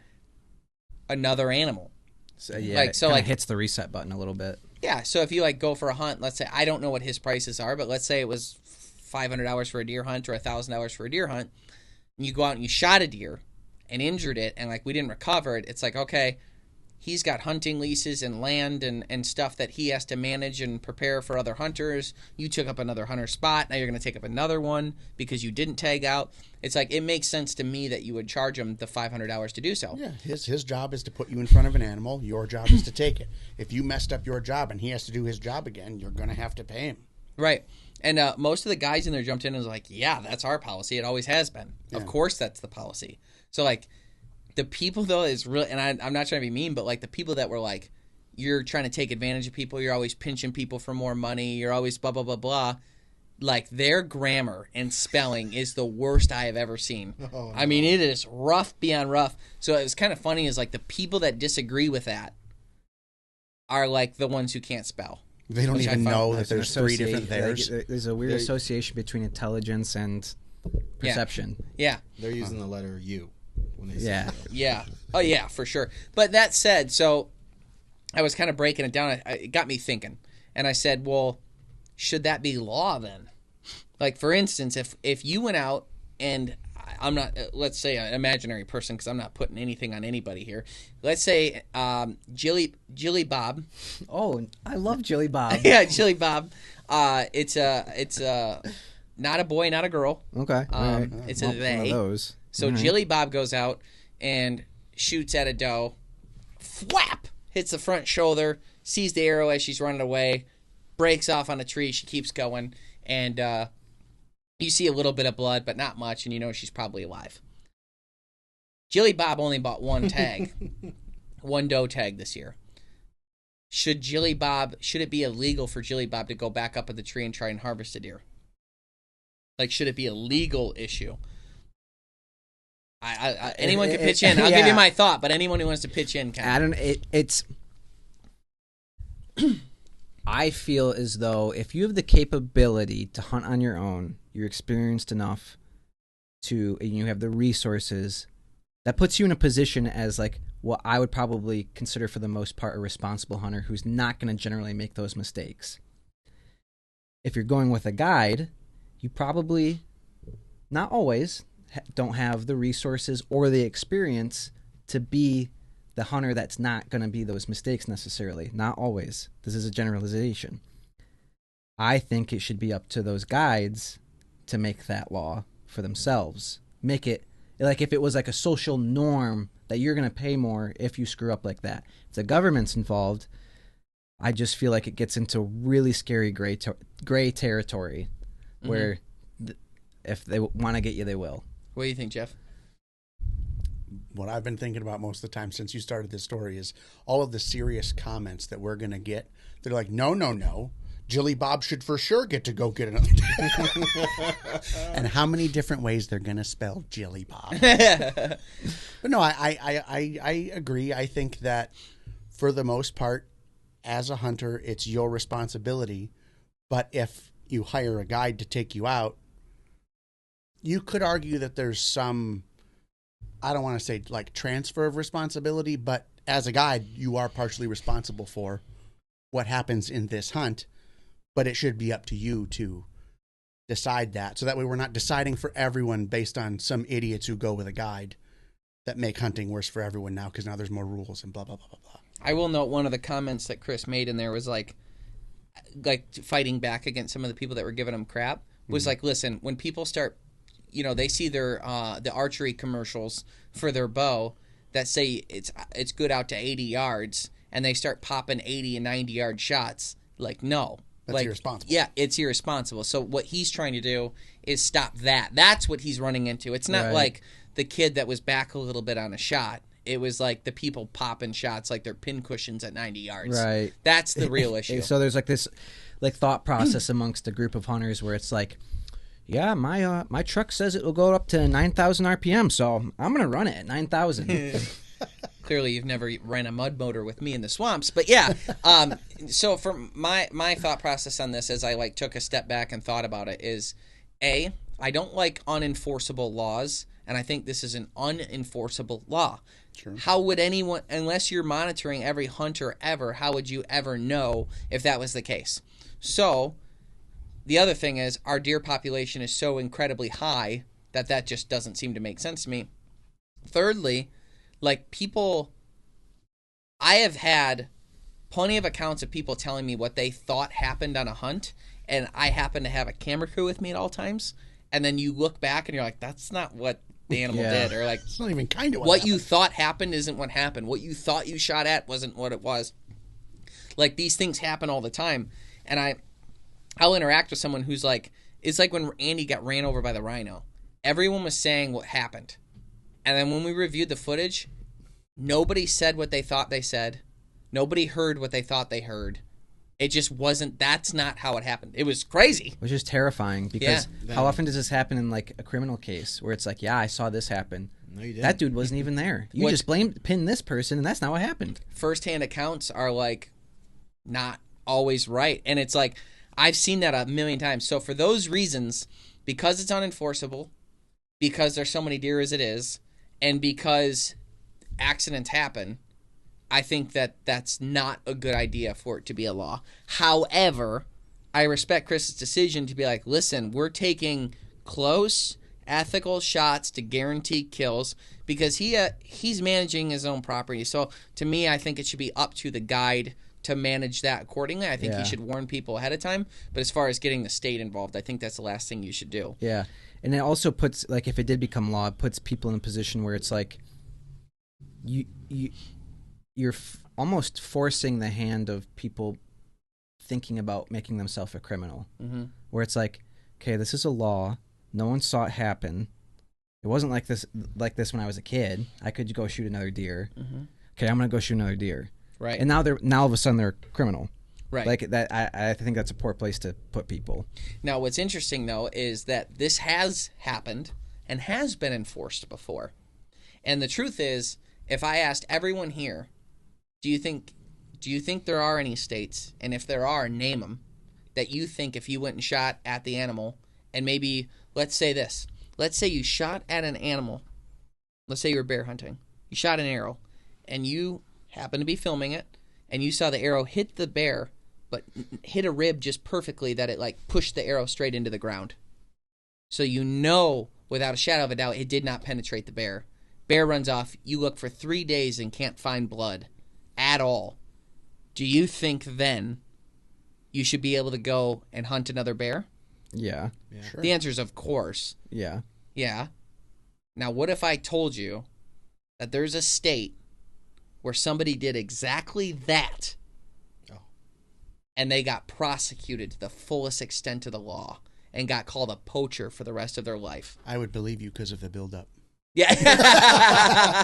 another animal. So yeah, it hits the reset button a little bit. Yeah, so if you like go for a hunt, let's say, I don't know what his prices are, but let's say it was $500 for a deer hunt or $1,000 for a deer hunt, and you go out and you shot a deer and injured it, and like we didn't recover it, it's like, okay, he's got hunting leases and land and stuff that he has to manage and prepare for other hunters. You took up another hunter spot. Now you're going to take up another one because you didn't tag out. It's like, it makes sense to me that you would charge him the $500 to do so. Yeah, his job is to put you in front of an animal. Your job is to take it. If you messed up your job and he has to do his job again, you're going to have to pay him. Right. And most of the guys in there jumped in and was like, yeah, that's our policy. It always has been. Yeah. Of course that's the policy. So, like, the people, though, is really, and I'm not trying to be mean, but, like, the people that were like, you're trying to take advantage of people, you're always pinching people for more money, you're always blah, blah, blah, blah, like, their grammar and spelling is the worst I have ever seen. Oh, no. I mean, it is rough beyond rough. So it was kind of funny is, like, the people that disagree with that are, like, the ones who can't spell. They don't even know that there's 3 different theirs. Like, there's a weird association between intelligence and perception. Yeah. They're using the letter U. Yeah. Oh, yeah, for sure. But that said, so I was kind of breaking it down. It got me thinking. And I said, well, should that be law then? Like, for instance, if you went out and I'm not, let's say an imaginary person because I'm not putting anything on anybody here. Let's say Jilly Bob. Oh, I love Jilly Bob. Yeah, Jilly Bob. It's not a boy, not a girl. Okay. Right. It's a they. One of those. So Jilly Bob goes out and shoots at a doe. Whap! Hits the front shoulder, sees the arrow as she's running away, breaks off on a tree. She keeps going, and you see a little bit of blood, but not much, and you know she's probably alive. Jilly Bob only bought one tag, one doe tag this year. Should it be illegal for Jilly Bob to go back up at the tree and try and harvest a deer? Like, should it be a legal issue? Anyone can pitch in. I'll give you my thought, but anyone who wants to pitch in can. I feel as though if you have the capability to hunt on your own, you're experienced enough and you have the resources, that puts you in a position as like what I would probably consider for the most part a responsible hunter who's not going to generally make those mistakes. If you're going with a guide, you probably, not always, don't have the resources or the experience to be the hunter that's not going to be those mistakes necessarily. Not always. This is a generalization. I think it should be up to those guides to make that law for themselves. Make it like if it was like a social norm that you're going to pay more if you screw up like that. If the government's involved, I just feel like it gets into really scary gray territory where if they want to get you, they will. What do you think, Jeff? what I've been thinking about most of the time since you started this story is all of the serious comments that we're going to get. They're like, no. Jilly Bob should for sure get to go get another and how many different ways they're going to spell Jilly Bob. But no, I agree. I think that for the most part, as a hunter, it's your responsibility. But if you hire a guide to take you out, you could argue that there's some, I don't want to say like transfer of responsibility, but as a guide, you are partially responsible for what happens in this hunt. But it should be up to you to decide that. So that way we're not deciding for everyone based on some idiots who go with a guide that make hunting worse for everyone now because now there's more rules and blah, blah, blah, blah, blah. I will note one of the comments that Chris made in there was like fighting back against some of the people that were giving him crap was like, listen, when people start, they see their the archery commercials for their bow that say it's good out to 80 yards and they start popping 80 and 90 yard shots. Like, no. That's irresponsible. Yeah, it's irresponsible. So what he's trying to do is stop that. That's what he's running into. It's not like the kid that was back a little bit on a shot. It was like the people popping shots like they're pin cushions at 90 yards. Right. That's the real issue. So there's like this thought process amongst a group of hunters where it's like, yeah, my truck says it will go up to 9,000 RPM, so I'm going to run it at 9,000. Clearly, you've never ran a mud motor with me in the swamps, but yeah. So for my thought process on this, as I took a step back and thought about it, is I don't like unenforceable laws, and I think this is an unenforceable law. Sure. How would anyone, unless you're monitoring every hunter ever, how would you ever know if that was the case? So the other thing is our deer population is so incredibly high that just doesn't seem to make sense to me. Thirdly, people, I have had plenty of accounts of people telling me what they thought happened on a hunt, and I happen to have a camera crew with me at all times, and then you look back and you're like, that's not what the animal did, or it's not even kind of what happened. You thought happened isn't what happened. What you thought you shot at wasn't what it was. These things happen all the time, and I'll interact with someone who's like, it's like when Andy got ran over by the rhino. Everyone was saying what happened. And then when we reviewed the footage, nobody said what they thought they said. Nobody heard what they thought they heard. It just wasn't, that's not how it happened. It was crazy. Which is terrifying because how often does this happen in a criminal case where it's like, yeah, I saw this happen. No, you didn't. That dude wasn't even there. You just pinned this person and that's not what happened. First-hand accounts are not always right. And it's I've seen that a million times. So for those reasons, because it's unenforceable, because there's so many deer as it is, and because accidents happen, I think that that's not a good idea for it to be a law. However, I respect Chris's decision to be like, listen, we're taking close, ethical shots to guarantee kills because he's managing his own property. So to me, I think it should be up to the guide to manage that accordingly. I think he should warn people ahead of time. But as far as getting the state involved, I think that's the last thing you should do. Yeah. And it also puts, if it did become law, it puts people in a position where it's you're almost forcing the hand of people thinking about making themselves a criminal. Mm-hmm. Where it's okay, this is a law. No one saw it happen. It wasn't like this when I was a kid. I could go shoot another deer. Mm-hmm. Okay, I'm going to go shoot another deer. Right. And now all of a sudden they're criminal. Right. That. I think that's a poor place to put people. Now, what's interesting though is that this has happened and has been enforced before. And the truth is, if I asked everyone here, do you think there are any states, and if there are, name them, that you think if you went and shot at the animal, and maybe let's say you shot at an animal, let's say you were bear hunting, you shot an arrow, and you happened to be filming it, and you saw the arrow hit the bear, but hit a rib just perfectly that it pushed the arrow straight into the ground. So without a shadow of a doubt, it did not penetrate the bear. Bear runs off, you look for 3 days and can't find blood at all. Do you think then you should be able to go and hunt another bear? Yeah. Sure. The answer is of course. Yeah. Yeah. Now, what if I told you that there's a state where somebody did exactly that and they got prosecuted to the fullest extent of the law and got called a poacher for the rest of their life? I would believe you because of the buildup. Yeah.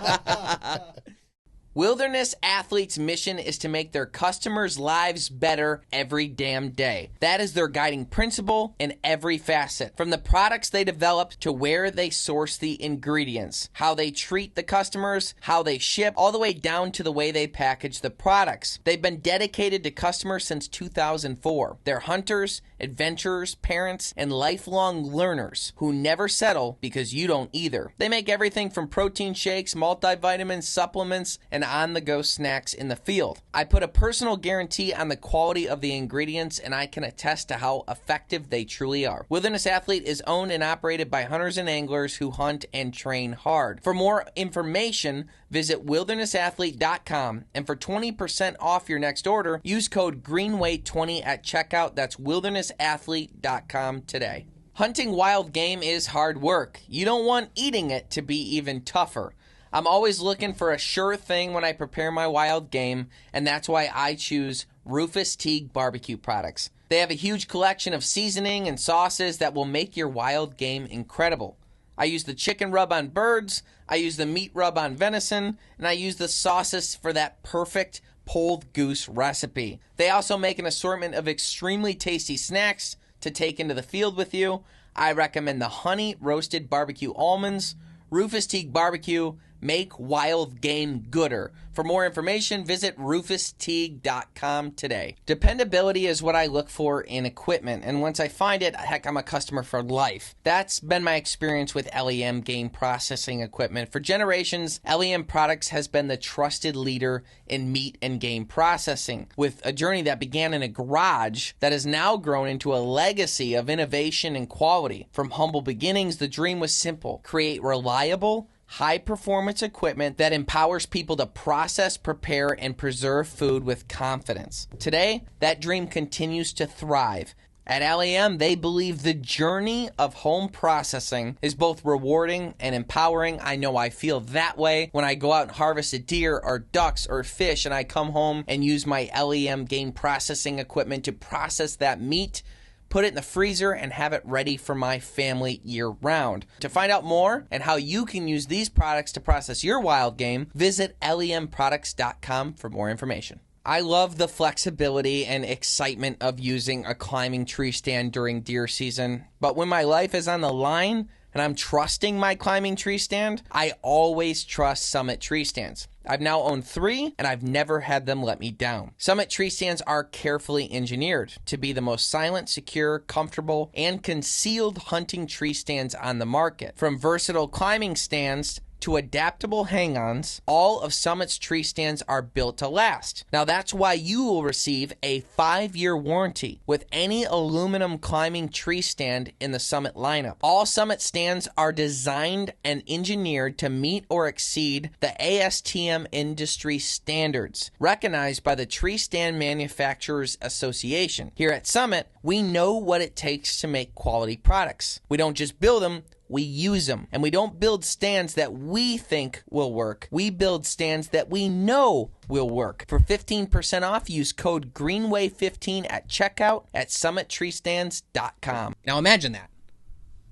Wilderness Athlete's mission is to make their customers' lives better every damn day. That is their guiding principle in every facet. From the products they develop to where they source the ingredients, how they treat the customers, how they ship, all the way down to the way they package the products. They've been dedicated to customers since 2004. They're hunters, adventurers, parents, and lifelong learners who never settle because you don't either. They make everything from protein shakes, multivitamins, supplements, and on-the-go snacks in the field. I put a personal guarantee on the quality of the ingredients, and I can attest to how effective they truly are. Wilderness Athlete is owned and operated by hunters and anglers who hunt and train hard. For more information, visit wildernessathlete.com, and for 20% off your next order, use code GREENWAY20 at checkout. That's wildernessathlete.com today. Hunting wild game is hard work. You don't want eating it to be even tougher. I'm always looking for a sure thing when I prepare my wild game, and that's why I choose Rufus Teague barbecue products. They have a huge collection of seasoning and sauces that will make your wild game incredible. I use the chicken rub on birds, I use the meat rub on venison, and I use the sauces for that perfect pulled goose recipe. They also make an assortment of extremely tasty snacks to take into the field with you. I recommend the honey roasted barbecue almonds, Rufus Teague barbecue. Make wild game gooder. For more information, visit rufusteague.com today. Dependability is what I look for in equipment, and once I find it, heck, I'm a customer for life. That's been my experience with LEM game processing equipment. For generations, LEM Products has been the trusted leader in meat and game processing, with a journey that began in a garage that has now grown into a legacy of innovation and quality. From humble beginnings, the dream was simple: create reliable, high-performance equipment that empowers people to process, prepare, and preserve food with confidence. Today, that dream continues to thrive. At LEM, they believe the journey of home processing is both rewarding and empowering. I know I feel that way when I go out and harvest a deer or ducks or fish, and I come home and use my LEM game processing equipment to process that meat, put it in the freezer, and have it ready for my family year-round. To find out more and how you can use these products to process your wild game, visit lemproducts.com for more information. I love the flexibility and excitement of using a climbing tree stand during deer season, but when my life is on the line and I'm trusting my climbing tree stand, I always trust Summit tree stands. I've now owned 3, and I've never had them let me down. Summit tree stands are carefully engineered to be the most silent, secure, comfortable, and concealed hunting tree stands on the market. From versatile climbing stands to adaptable hang-ons, all of Summit's tree stands are built to last. Now that's why you will receive a 5-year warranty with any aluminum climbing tree stand in the Summit lineup. All Summit stands are designed and engineered to meet or exceed the ASTM industry standards, recognized by the Tree Stand Manufacturers Association. Here at Summit, we know what it takes to make quality products. We don't just build them, we use them. And we don't build stands that we think will work. We build stands that we know will work. For 15% off, use code GREENWAY15 at checkout at summittreestands.com. Now imagine that.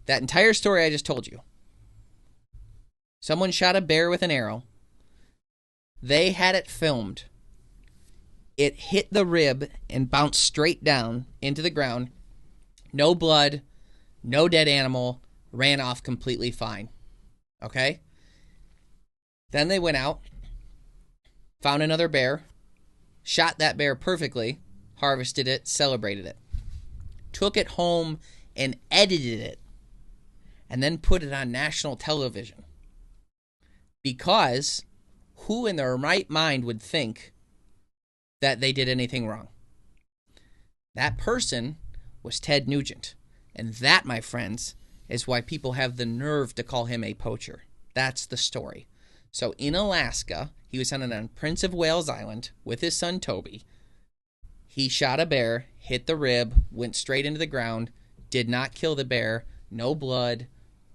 That entire story I just told you. Someone shot a bear with an arrow. They had it filmed. It hit the rib and bounced straight down into the ground. No blood, no dead animal. Ran off completely fine. Okay? Then they went out, found another bear, shot that bear perfectly, harvested it, celebrated it, took it home and edited it, and then put it on national television. Because who in their right mind would think that they did anything wrong? That person was Ted Nugent. And that, my friends, is why people have the nerve to call him a poacher. That's the story. So in Alaska, he was hunting on Prince of Wales Island with his son Toby. He shot a bear, hit the rib, went straight into the ground, did not kill the bear, no blood,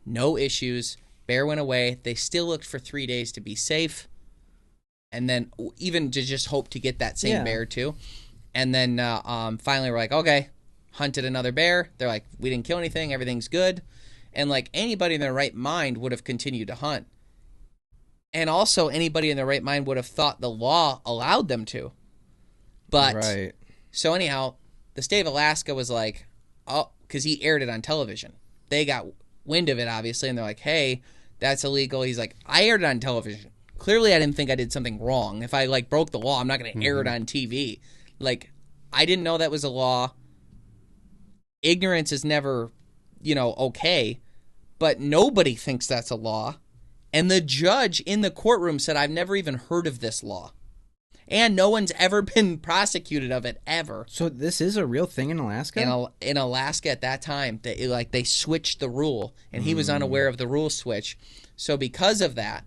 no issues. Bear went away. They still looked for 3 days to be safe. And then even to just hope to get that same bear too. And then finally we're like, okay, hunted another bear. They're like, we didn't kill anything. Everything's good. And like anybody in their right mind would have continued to hunt. And also, anybody in their right mind would have thought the law allowed them to. But, Right. so anyhow, the state of Alaska was like, oh, because he aired it on television. They got wind of it, obviously, and they're like, hey, that's illegal. He's like, I aired it on television. Clearly, I didn't think I did something wrong. If I, like, broke the law, I'm not going to air it on TV. Like, I didn't know that was a law. Ignorance is never, okay. But nobody thinks that's a law. And the judge in the courtroom said, I've never even heard of this law. And no one's ever been prosecuted of it, ever. So this is a real thing in Alaska? In Alaska at that time, they switched the rule, and he was unaware of the rule switch. So because of that,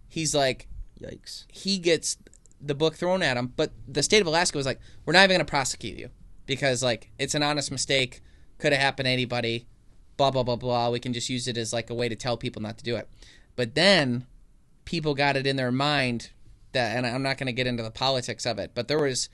he's like, Yikes. he gets the book thrown at him. But the state of Alaska was like, we're not even going to prosecute you because, like, it's an honest mistake. Could have happened to anybody. Blah, blah, blah, blah. We can just use it as, like, a way to tell people not to do it. But then people got it in their mind that, and I'm not going to get into the politics of it, but there was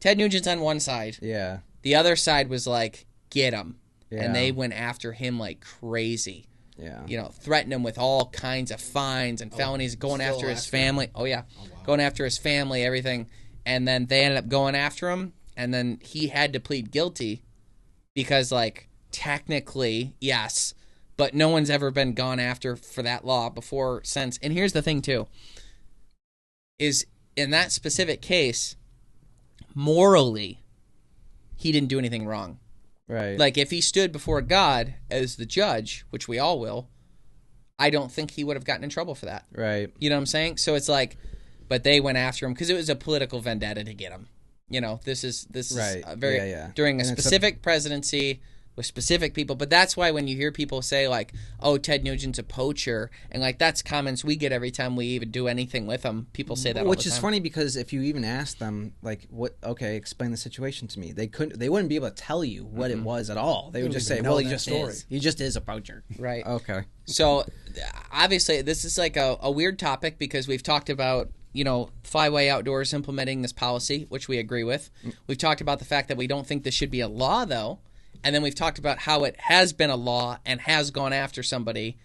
Ted Nugent's on one side. Yeah. The other side was like, get him. Yeah. And they went after him like crazy. Yeah. Threatened him with all kinds of fines and felonies, going still after his Alaska? family. Oh, yeah. Oh, wow. Going after his family, everything. And then they ended up going after him, and then he had to plead guilty because, like, technically, yes, but no one's ever been gone after for that law before, since. And here's the thing, too, is in that specific case, morally, he didn't do anything wrong. Right. Like, if he stood before God as the judge, which we all will, I don't think he would have gotten in trouble for that. Right. You know what I'm saying? So it's like, but they went after him because it was a political vendetta to get him. This is Right. a very Yeah. during a And it's specific presidency with specific people. But that's why when you hear people say like, "Oh, Ted Nugent's a poacher," and like that's comments we get every time we even do anything with them. People say that, all Which the is time. funny because if you even ask them, like, what? Okay, explain the situation to me. They wouldn't be able to tell you what it was at all. They would just say, even know "Well, he that just story. is. He just is a poacher." Right. Okay. So obviously this is like a weird topic because we've talked about, Flyway Outdoors implementing this policy, which we agree with. We've talked about the fact that we don't think this should be a law, though. And then we've talked about how it has been a law and has gone after somebody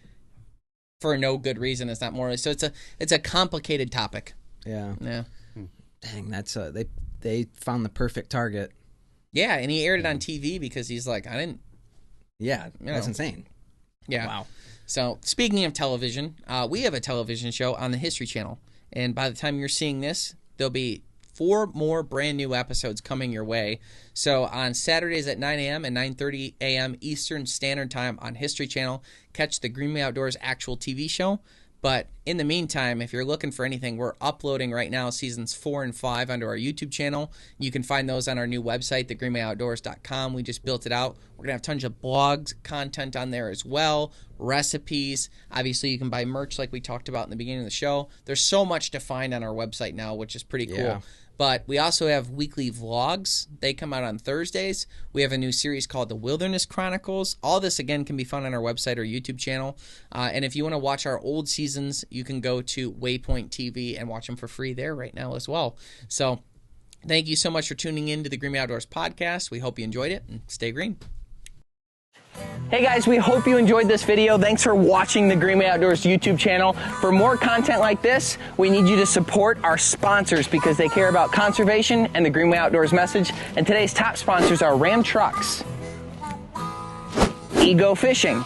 for no good reason. It's not morally. So it's a complicated topic. Yeah. Yeah. Dang, that's they found the perfect target. Yeah, and he aired it on TV because he's like, I didn't. Yeah, that's know. insane. Yeah. Wow. So speaking of television, we have a television show on the History Channel. And by the time you're seeing this, there'll be 4 more brand new episodes coming your way. So on Saturdays at 9 a.m. and 9:30 a.m. Eastern Standard Time on History Channel, catch the Greenway Outdoors actual TV show. But in the meantime, if you're looking for anything, we're uploading right now seasons 4 and 5 onto our YouTube channel. You can find those on our new website, thegreenwayoutdoors.com. We just built it out. We're going to have tons of blogs, content on there as well, recipes. Obviously, you can buy merch like we talked about in the beginning of the show. There's so much to find on our website now, which is pretty cool. Yeah. But we also have weekly vlogs. They come out on Thursdays. We have a new series called The Wilderness Chronicles. All this, again, can be found on our website or YouTube channel. And if you want to watch our old seasons, you can go to Waypoint TV and watch them for free there right now as well. So thank you so much for tuning in to the Greenway Outdoors podcast. We hope you enjoyed it, and stay green. Hey guys, we hope you enjoyed this video. Thanks for watching the Greenway Outdoors YouTube channel. For more content like this, we need you to support our sponsors because they care about conservation and the Greenway Outdoors message. And today's top sponsors are Ram Trucks, Ego Fishing,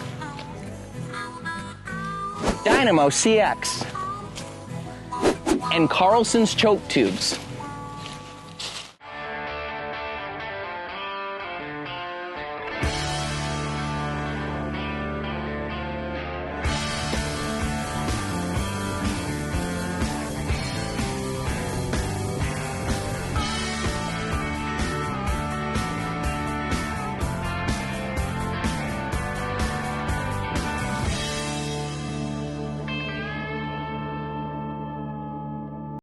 Dynamo CX, and Carlson's Choke Tubes.